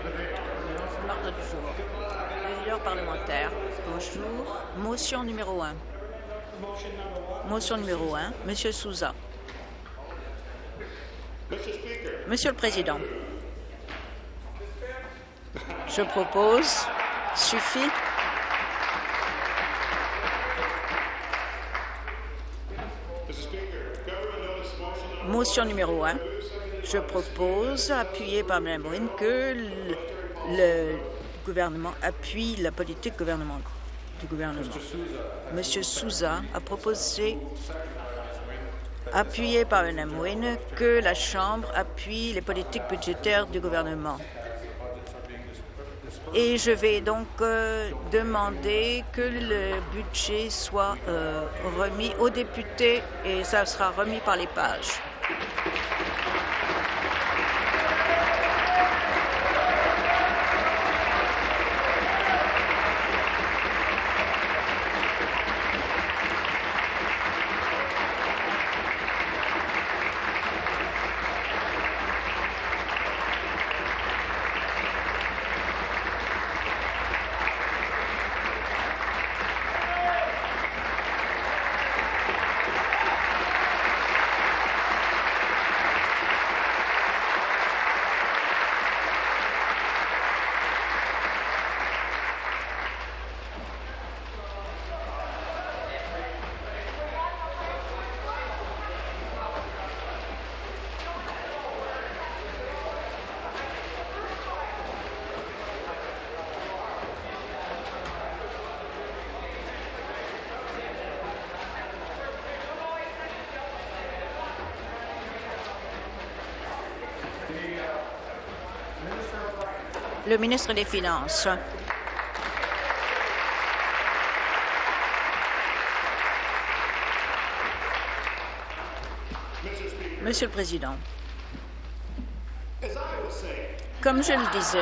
Ordre du jour. Le leader parlementaire. Bonjour. Motion numéro 1. Motion numéro 1. Monsieur Souza. Monsieur le Président, je propose. Suffit. Motion numéro 1. Je propose, appuyé par Mme Wynne, que le gouvernement appuie la politique du gouvernement. Monsieur Souza a proposé, appuyé par Mme Wynne, que la Chambre appuie les politiques budgétaires du gouvernement. Et je vais donc demander que le budget soit remis aux députés et ça sera remis par les pages. Le ministre des Finances. Monsieur le Président, comme je le disais,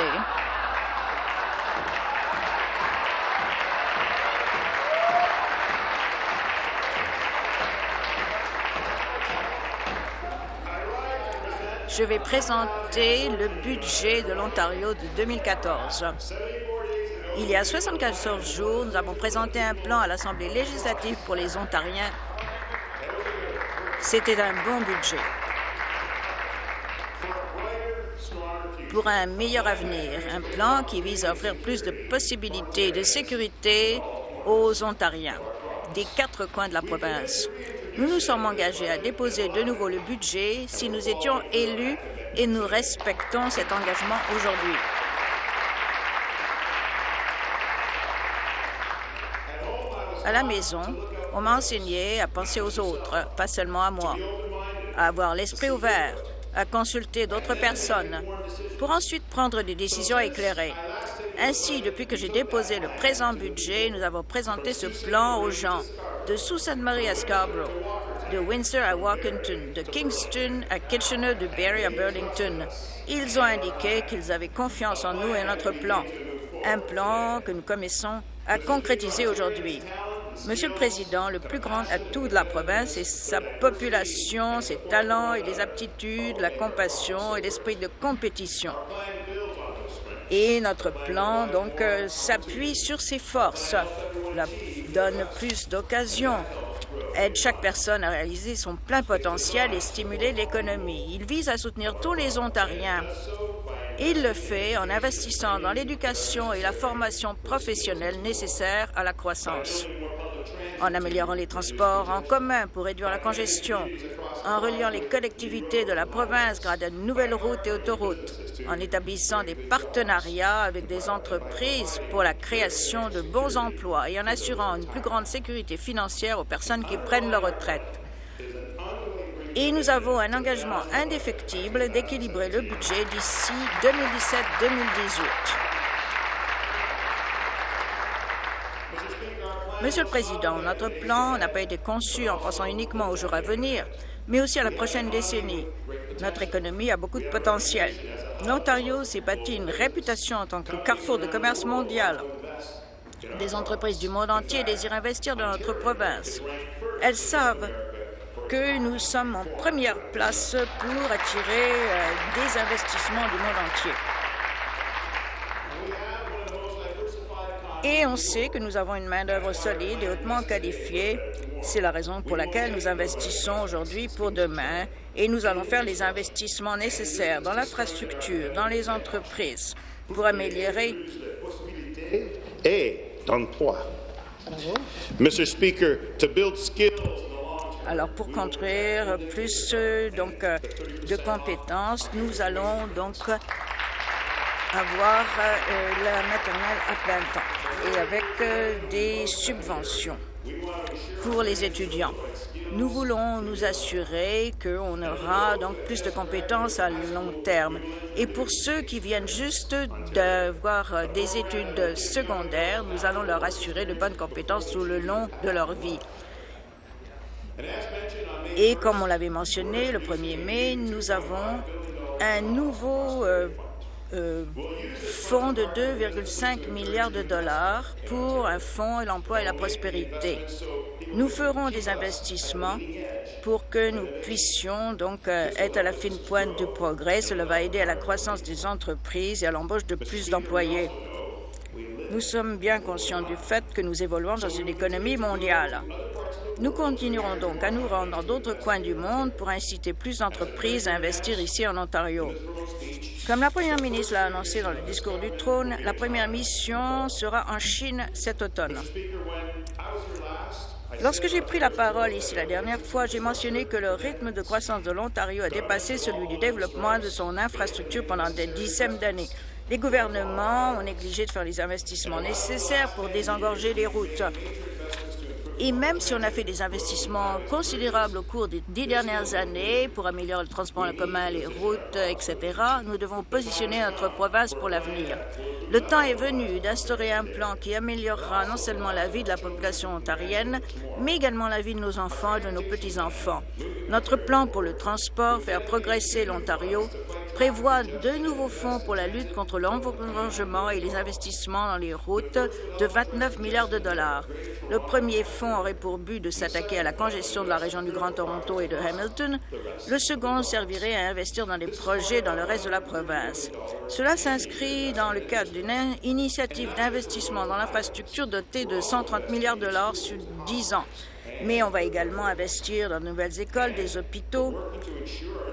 je vais présenter le budget de l'Ontario de 2014. Il y a 74 jours, nous avons présenté un plan à l'Assemblée législative pour les Ontariens. C'était un bon budget pour un meilleur avenir, un plan qui vise à offrir plus de possibilités de sécurité aux Ontariens des 4 coins de la province. Nous nous sommes engagés à déposer de nouveau le budget si nous étions élus et nous respectons cet engagement aujourd'hui. À la maison, on m'a enseigné à penser aux autres, pas seulement à moi, à avoir l'esprit ouvert, à consulter d'autres personnes pour ensuite prendre des décisions éclairées. Ainsi, depuis que j'ai déposé le présent budget, nous avons présenté ce plan aux gens de Sault Ste. Marie à Scarborough, de Windsor à Walkerton, de Kingston à Kitchener, de Barrie à Burlington. Ils ont indiqué qu'ils avaient confiance en nous et notre plan, un plan que nous commençons à concrétiser aujourd'hui. Monsieur le Président, le plus grand atout de la province est sa population, ses talents et les aptitudes, la compassion et l'esprit de compétition. Et notre plan, donc, s'appuie sur ses forces, donne plus d'occasions, aide chaque personne à réaliser son plein potentiel et stimuler l'économie. Il vise à soutenir tous les Ontariens. Il le fait en investissant dans l'éducation et la formation professionnelle nécessaires à la croissance, en améliorant les transports en commun pour réduire la congestion, en reliant les collectivités de la province grâce à de nouvelles routes et autoroutes, en établissant des partenariats avec des entreprises pour la création de bons emplois et en assurant une plus grande sécurité financière aux personnes qui prennent leur retraite. Et nous avons un engagement indéfectible d'équilibrer le budget d'ici 2017-2018. Monsieur le Président, notre plan n'a pas été conçu en pensant uniquement aux jours à venir, mais aussi à la prochaine décennie. Notre économie a beaucoup de potentiel. L'Ontario s'est bâti une réputation en tant que carrefour de commerce mondial. Des entreprises du monde entier désirent investir dans notre province. Elles savent que nous sommes en première place pour attirer des investissements du monde entier. Et on sait que nous avons une main-d'œuvre solide et hautement qualifiée. C'est la raison pour laquelle nous investissons aujourd'hui pour demain et nous allons faire les investissements nécessaires dans l'infrastructure, dans les entreprises pour améliorer et d'emploi. Mr. Speaker, to build skills. Alors, pour construire plus de compétences, nous allons donc avoir la maternelle à plein temps et avec des subventions pour les étudiants. Nous voulons nous assurer qu'on aura donc plus de compétences à long terme. Et pour ceux qui viennent juste d'avoir des études secondaires, nous allons leur assurer de bonnes compétences tout le long de leur vie. Et comme on l'avait mentionné, le 1er mai, nous avons un nouveau fonds de 2,5 milliards de dollars pour un fonds de l'emploi et la prospérité. Nous ferons des investissements pour que nous puissions donc être à la fine pointe du progrès. Cela va aider à la croissance des entreprises et à l'embauche de plus d'employés. Nous sommes bien conscients du fait que nous évoluons dans une économie mondiale. Nous continuerons donc à nous rendre dans d'autres coins du monde pour inciter plus d'entreprises à investir ici en Ontario. Comme la première ministre l'a annoncé dans le discours du trône, la première mission sera en Chine cet automne. Lorsque j'ai pris la parole ici la dernière fois, j'ai mentionné que le rythme de croissance de l'Ontario a dépassé celui du développement de son infrastructure pendant des dizaines d'années. Les gouvernements ont négligé de faire les investissements nécessaires pour désengorger les routes. Et même si on a fait des investissements considérables au cours des 10 dernières années pour améliorer le transport en commun, les routes, etc., nous devons positionner notre province pour l'avenir. Le temps est venu d'instaurer un plan qui améliorera non seulement la vie de la population ontarienne, mais également la vie de nos enfants et de nos petits-enfants. Notre plan pour le transport, faire progresser l'Ontario, prévoit de nouveaux fonds pour la lutte contre l'environnement et les investissements dans les routes de 29 milliards de dollars. Le premier fonds aurait pour but de s'attaquer à la congestion de la région du Grand Toronto et de Hamilton. Le second servirait à investir dans des projets dans le reste de la province. Cela s'inscrit dans le cadre d'une initiative d'investissement dans l'infrastructure dotée de 130 milliards de dollars sur 10 ans. Mais on va également investir dans de nouvelles écoles, des hôpitaux,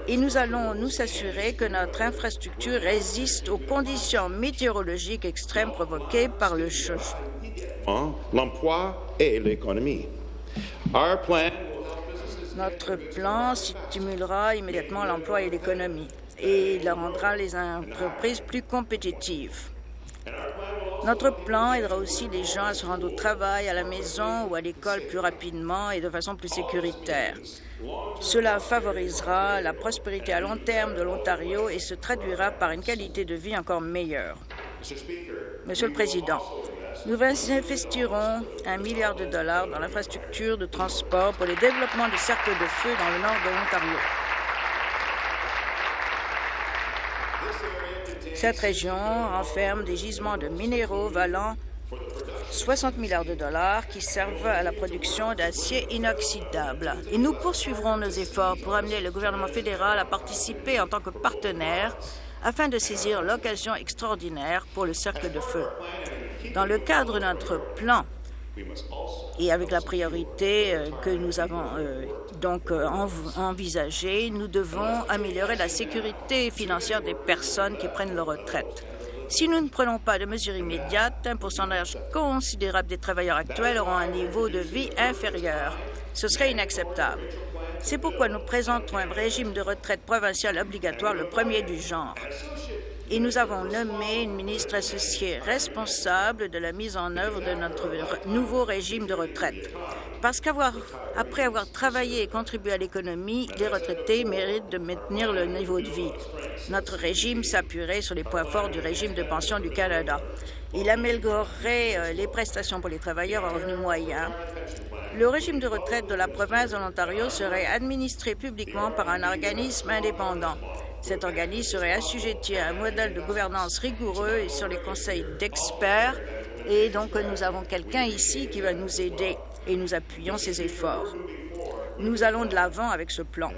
et nous allons nous assurer que notre infrastructure résiste aux conditions météorologiques extrêmes provoquées par le changement. L'emploi et l'économie. Notre plan stimulera immédiatement l'emploi et l'économie et il rendra les entreprises plus compétitives. Notre plan aidera aussi les gens à se rendre au travail, à la maison ou à l'école plus rapidement et de façon plus sécuritaire. Cela favorisera la prospérité à long terme de l'Ontario et se traduira par une qualité de vie encore meilleure. Monsieur le Président, nous investirons 1 milliard de dollars dans l'infrastructure de transport pour le développement de cercles de feu dans le nord de l'Ontario. Cette région renferme des gisements de minéraux valant 60 milliards de dollars qui servent à la production d'acier inoxydable. Et nous poursuivrons nos efforts pour amener le gouvernement fédéral à participer en tant que partenaire afin de saisir l'occasion extraordinaire pour le cercle de feu. Dans le cadre de notre plan et avec la priorité que nous avons envisagée, nous devons améliorer la sécurité financière des personnes qui prennent leur retraite. Si nous ne prenons pas de mesures immédiates, un pourcentage considérable des travailleurs actuels auront un niveau de vie inférieur. Ce serait inacceptable. C'est pourquoi nous présenterons un régime de retraite provincial obligatoire, le premier du genre. Et nous avons nommé une ministre associée responsable de la mise en œuvre de notre nouveau régime de retraite. Parce qu'après avoir travaillé et contribué à l'économie, les retraités méritent de maintenir le niveau de vie. Notre régime s'appuierait sur les points forts du régime de pension du Canada. Il améliorerait les prestations pour les travailleurs à revenus moyens. Le régime de retraite de la province de l'Ontario serait administré publiquement par un organisme indépendant. Cet organisme serait assujetti à un modèle de gouvernance rigoureux et sur les conseils d'experts. Et donc, nous avons quelqu'un ici qui va nous aider et nous appuyons ses efforts. Nous allons de l'avant avec ce plan.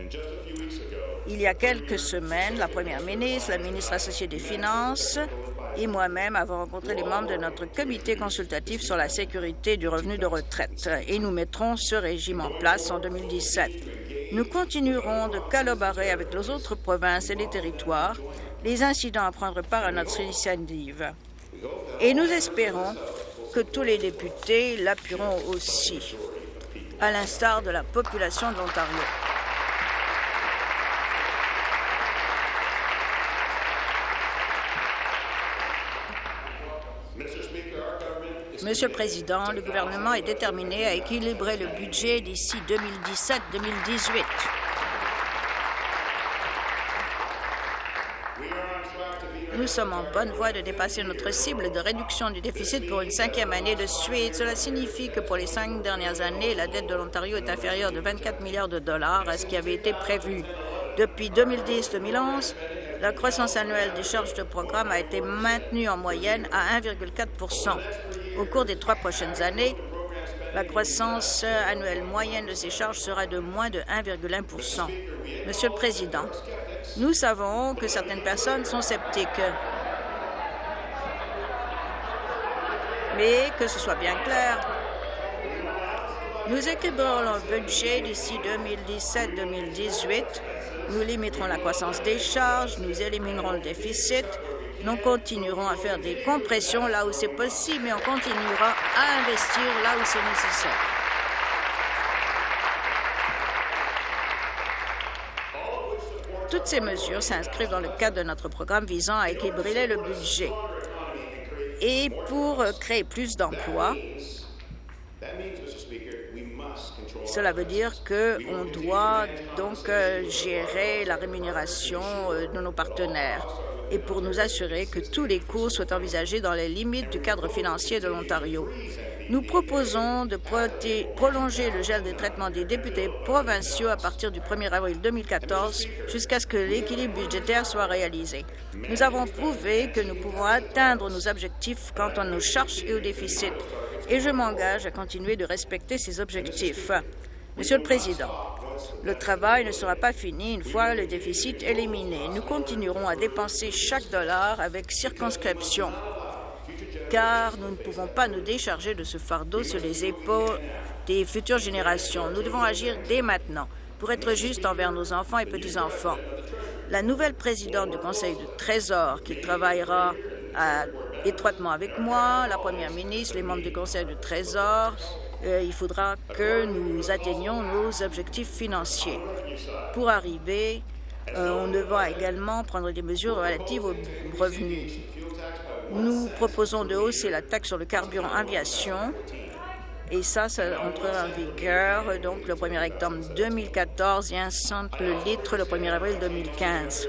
Il y a quelques semaines, la Première ministre, la ministre associée des Finances et moi-même avons rencontré les membres de notre comité consultatif sur la sécurité du revenu de retraite et nous mettrons ce régime en place en 2017. Nous continuerons de collaborer avec les autres provinces et les territoires, les incidents à prendre part à notre initiative. Et nous espérons que tous les députés l'appuieront aussi, à l'instar de la population de l'Ontario. Monsieur le Président, le gouvernement est déterminé à équilibrer le budget d'ici 2017-2018. Nous sommes en bonne voie de dépasser notre cible de réduction du déficit pour une 5e année de suite. Cela signifie que pour les 5 dernières années, la dette de l'Ontario est inférieure de 24 milliards de dollars à ce qui avait été prévu. Depuis 2010-2011, la croissance annuelle des charges de programme a été maintenue en moyenne à 1,4 %. Au cours des 3 prochaines années, la croissance annuelle moyenne de ces charges sera de moins de 1,1 %. Monsieur le Président, nous savons que certaines personnes sont sceptiques. Mais que ce soit bien clair, nous équilibrerons le budget d'ici 2017-2018. Nous limiterons la croissance des charges, nous éliminerons le déficit, nous continuerons à faire des compressions là où c'est possible, mais on continuera à investir là où c'est nécessaire. Toutes ces mesures s'inscrivent dans le cadre de notre programme visant à équilibrer le budget. Et pour créer plus d'emplois, cela veut dire qu'on doit donc gérer la rémunération de nos partenaires et pour nous assurer que tous les coûts soient envisagés dans les limites du cadre financier de l'Ontario. Nous proposons de prolonger le gel des traitements des députés provinciaux à partir du 1er avril 2014 jusqu'à ce que l'équilibre budgétaire soit réalisé. Nous avons prouvé que nous pouvons atteindre nos objectifs quant à nos charges et au déficit, et je m'engage à continuer de respecter ces objectifs. Monsieur le Président, le travail ne sera pas fini une fois le déficit éliminé. Nous continuerons à dépenser chaque dollar avec circonscription, car nous ne pouvons pas nous décharger de ce fardeau sur les épaules des futures générations. Nous devons agir dès maintenant pour être justes envers nos enfants et petits-enfants. La nouvelle présidente du Conseil du Trésor, qui travaillera étroitement avec moi, la Première ministre, les membres du Conseil du Trésor, il faudra que nous atteignions nos objectifs financiers. Pour arriver, on devra également prendre des mesures relatives aux revenus. Nous proposons de hausser la taxe sur le carburant aviation et ça entrera en vigueur donc le 1er octobre 2014 et 1 cent le litre le 1er avril 2015.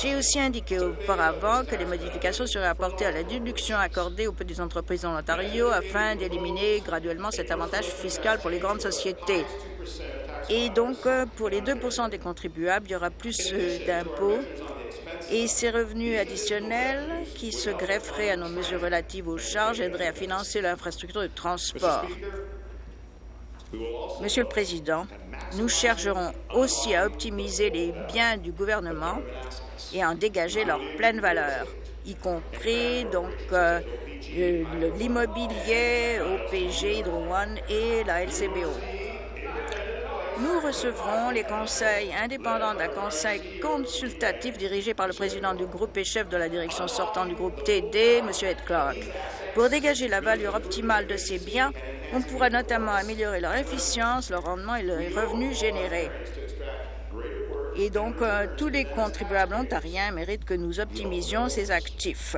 J'ai aussi indiqué auparavant que les modifications seraient apportées à la déduction accordée aux petites entreprises en Ontario afin d'éliminer graduellement cet avantage fiscal pour les grandes sociétés. Et donc, pour les 2 % des contribuables, il y aura plus d'impôts et ces revenus additionnels qui se grefferaient à nos mesures relatives aux charges aideraient à financer l'infrastructure de transport. Monsieur le Président, nous chercherons aussi à optimiser les biens du gouvernement et à en dégager leur pleine valeur, y compris donc l'immobilier, OPG, Hydro One et la LCBO. Nous recevrons les conseils indépendants d'un conseil consultatif dirigé par le président du groupe et chef de la direction sortant du groupe TD, M. Ed Clark. Pour dégager la valeur optimale de ces biens, on pourra notamment améliorer leur efficience, leur rendement et les revenus générés. Et donc, tous les contribuables ontariens méritent que nous optimisions ces actifs.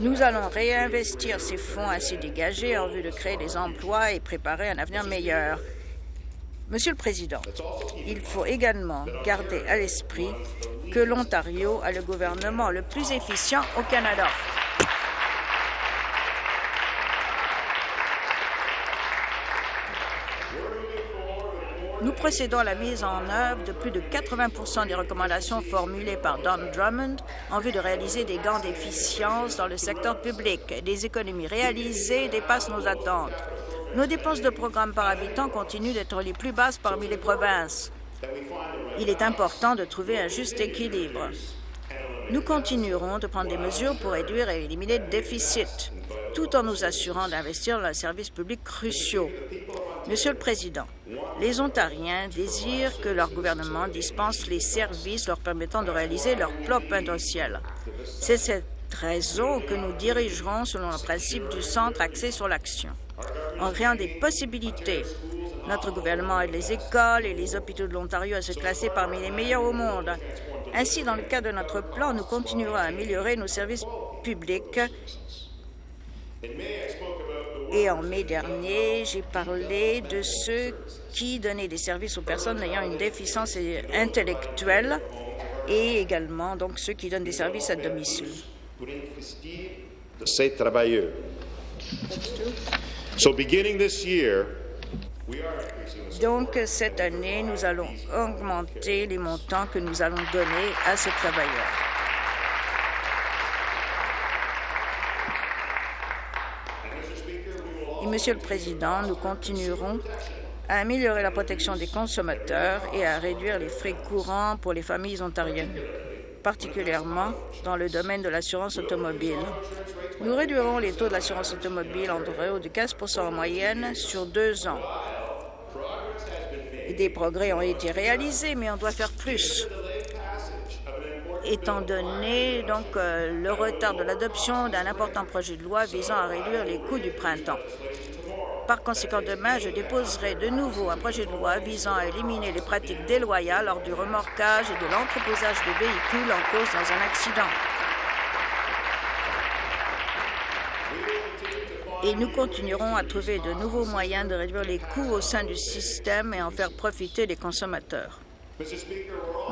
Nous allons réinvestir ces fonds ainsi dégagés en vue de créer des emplois et préparer un avenir meilleur. Monsieur le Président, il faut également garder à l'esprit que l'Ontario a le gouvernement le plus efficient au Canada. Nous procédons à la mise en œuvre de plus de 80 % des recommandations formulées par Don Drummond en vue de réaliser des gains d'efficience dans le secteur public. Des économies réalisées dépassent nos attentes. Nos dépenses de programme par habitant continuent d'être les plus basses parmi les provinces. Il est important de trouver un juste équilibre. Nous continuerons de prendre des mesures pour réduire et éliminer le déficit, tout en nous assurant d'investir dans les services publics cruciaux. Monsieur le Président, les Ontariens désirent que leur gouvernement dispense les services leur permettant de réaliser leur plan potentiel. C'est cette raison que nous dirigerons selon le principe du centre axé sur l'action. En créant des possibilités, notre gouvernement aide les écoles et les hôpitaux de l'Ontario à se classer parmi les meilleurs au monde. Ainsi, dans le cadre de notre plan, nous continuerons à améliorer nos services publics. Et en mai dernier, j'ai parlé de ceux qui donnaient des services aux personnes ayant une déficience intellectuelle et également donc ceux qui donnent des services à domicile. De ces travailleurs. Donc, cette année, nous allons augmenter les montants que nous allons donner à ces travailleurs. Et, Monsieur le Président, nous continuerons à améliorer la protection des consommateurs et à réduire les frais courants pour les familles ontariennes, particulièrement dans le domaine de l'assurance automobile. Nous réduirons les taux de l'assurance automobile en haut de 15 % en moyenne sur 2 ans. Des progrès ont été réalisés, mais on doit faire plus. Étant donné donc le retard de l'adoption d'un important projet de loi visant à réduire les coûts du printemps. Par conséquent, demain, je déposerai de nouveau un projet de loi visant à éliminer les pratiques déloyales lors du remorquage et de l'entreposage de véhicules en cause dans un accident. Et nous continuerons à trouver de nouveaux moyens de réduire les coûts au sein du système et en faire profiter les consommateurs.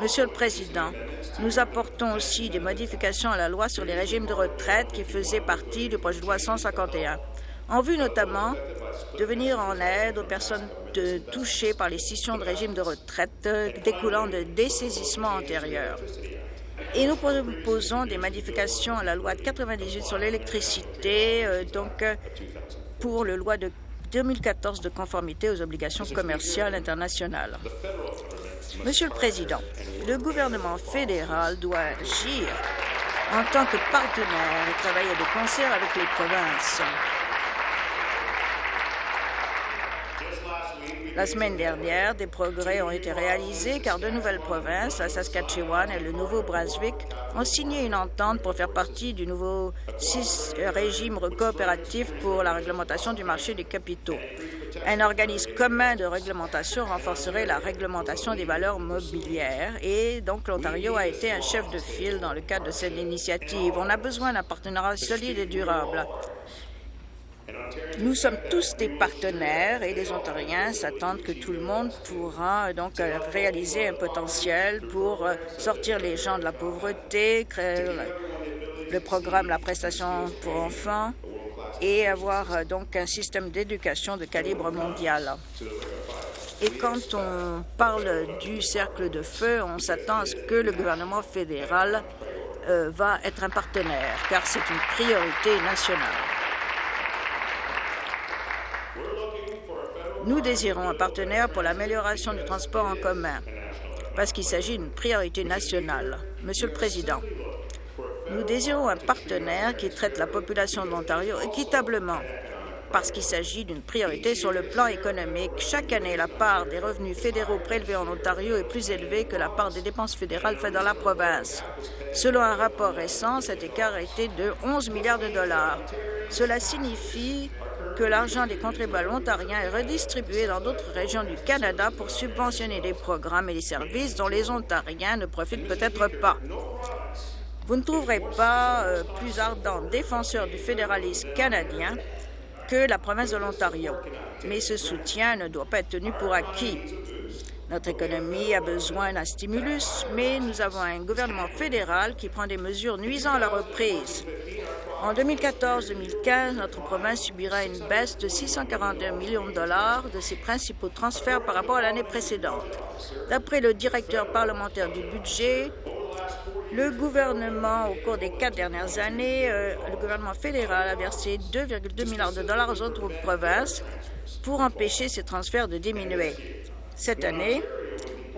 Monsieur le Président, nous apportons aussi des modifications à la loi sur les régimes de retraite qui faisaient partie du projet de loi 151, en vue notamment de venir en aide aux personnes touchées par les scissions de régime de retraite découlant de dessaisissements antérieurs. Et nous proposons des modifications à la loi de 98 sur l'électricité, pour la loi de 2014 de conformité aux obligations commerciales internationales. Monsieur le Président, le gouvernement fédéral doit agir en tant que partenaire et travailler de concert avec les provinces. La semaine dernière, des progrès ont été réalisés car de nouvelles provinces, la Saskatchewan et le Nouveau-Brunswick, ont signé une entente pour faire partie du nouveau régime coopératif pour la réglementation du marché des capitaux. Un organisme commun de réglementation renforcerait la réglementation des valeurs mobilières et donc l'Ontario a été un chef de file dans le cadre de cette initiative. On a besoin d'un partenariat solide et durable. Nous sommes tous des partenaires et les Ontariens s'attendent que tout le monde pourra donc réaliser un potentiel pour sortir les gens de la pauvreté, créer le programme La prestation pour enfants et avoir donc un système d'éducation de calibre mondial. Et quand on parle du cercle de feu, on s'attend à ce que le gouvernement fédéral va être un partenaire, car c'est une priorité nationale. Nous désirons un partenaire pour l'amélioration du transport en commun, parce qu'il s'agit d'une priorité nationale. Monsieur le Président, nous désirons un partenaire qui traite la population de l'Ontario équitablement, parce qu'il s'agit d'une priorité sur le plan économique. Chaque année, la part des revenus fédéraux prélevés en Ontario est plus élevée que la part des dépenses fédérales faites dans la province. Selon un rapport récent, cet écart était de 11 milliards de dollars. Cela signifie que l'argent des contribuables ontariens est redistribué dans d'autres régions du Canada pour subventionner des programmes et des services dont les Ontariens ne profitent peut-être pas. Vous ne trouverez pas plus ardent défenseur du fédéralisme canadien que la province de l'Ontario. Mais ce soutien ne doit pas être tenu pour acquis. Notre économie a besoin d'un stimulus, mais nous avons un gouvernement fédéral qui prend des mesures nuisant à la reprise. En 2014-2015, notre province subira une baisse de 641 millions de dollars de ses principaux transferts par rapport à l'année précédente. D'après le directeur parlementaire du budget, le gouvernement, au cours des 4 dernières années, le gouvernement fédéral a versé 2,2 milliards de dollars aux autres provinces pour empêcher ces transferts de diminuer. Cette année,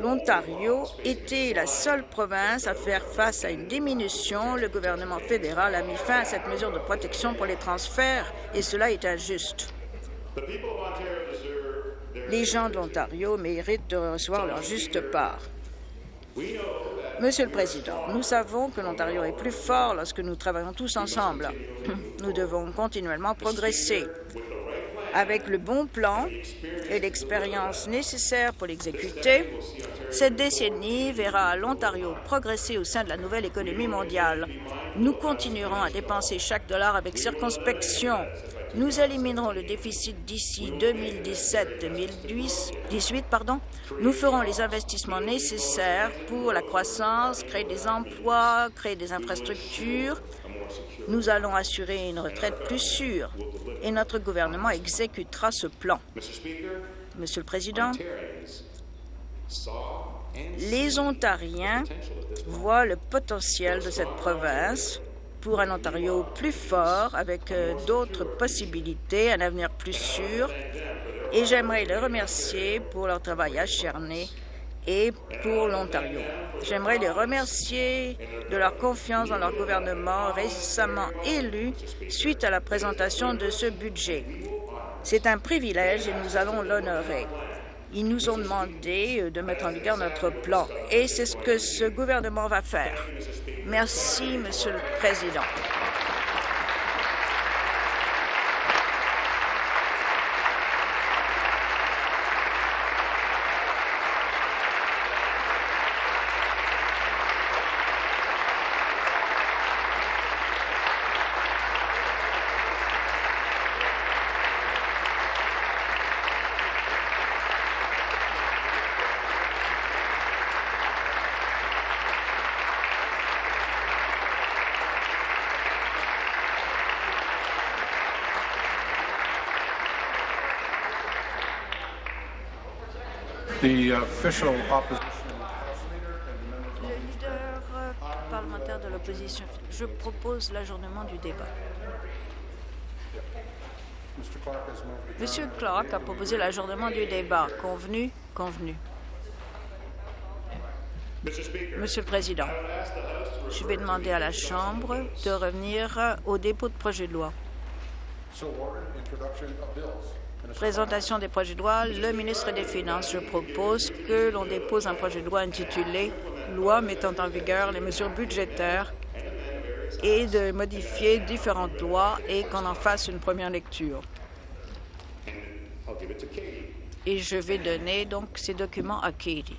L'Ontario était la seule province à faire face à une diminution. Le gouvernement fédéral a mis fin à cette mesure de protection pour les transferts et cela est injuste. Les gens de l'Ontario méritent de recevoir leur juste part. Monsieur le Président, nous savons que l'Ontario est plus fort lorsque nous travaillons tous ensemble. Nous devons continuellement progresser. Avec le bon plan et l'expérience nécessaire pour l'exécuter, cette décennie verra l'Ontario progresser au sein de la nouvelle économie mondiale. Nous continuerons à dépenser chaque dollar avec circonspection. Nous éliminerons le déficit d'ici 2017-2018. Nous ferons les investissements nécessaires pour la croissance, créer des emplois, créer des infrastructures. Nous allons assurer une retraite plus sûre et notre gouvernement exécutera ce plan. Monsieur le Président, les Ontariens voient le potentiel de cette province pour un Ontario plus fort, avec d'autres possibilités, un avenir plus sûr. Et j'aimerais les remercier pour leur travail acharné et pour l'Ontario. J'aimerais les remercier de leur confiance dans leur gouvernement récemment élu suite à la présentation de ce budget. C'est un privilège et nous allons l'honorer. Ils nous ont demandé de mettre en vigueur notre plan et c'est ce que ce gouvernement va faire. Merci, Monsieur le Président. The official opposition. Le leader parlementaire de l'opposition, je propose l'ajournement du débat. Monsieur Clark a proposé l'ajournement du débat. Convenu? Convenu. Monsieur le Président, je vais demander à la Chambre de revenir au dépôt de projet de loi. Présentation des projets de loi. Le ministre des Finances, je propose que l'on dépose un projet de loi intitulé « Loi mettant en vigueur les mesures budgétaires » et de modifier différentes lois et qu'on en fasse une première lecture. Et je vais donner donc ces documents à Katie.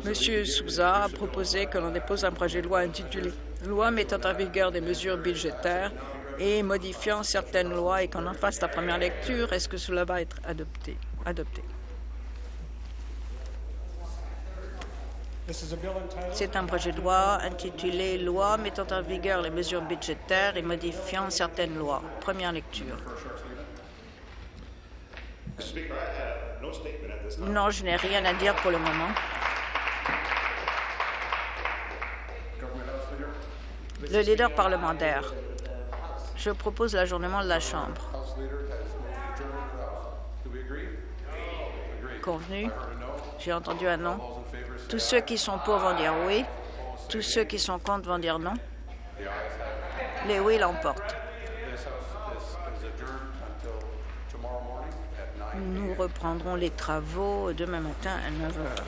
Monsieur Souza a proposé que l'on dépose un projet de loi intitulé « Loi mettant en vigueur des mesures budgétaires et modifiant certaines lois et qu'on en fasse la première lecture. » Est-ce que cela va être adopté? C'est un projet de loi intitulé « Loi mettant en vigueur les mesures budgétaires et modifiant certaines lois ». Première lecture. Non, je n'ai rien à dire pour le moment. Le leader parlementaire, je propose l'ajournement de la Chambre. Convenu? J'ai entendu un non. Tous ceux qui sont pour vont dire oui. Tous ceux qui sont contre vont dire non. Les oui l'emportent. Nous reprendrons les travaux demain matin à 9 heures.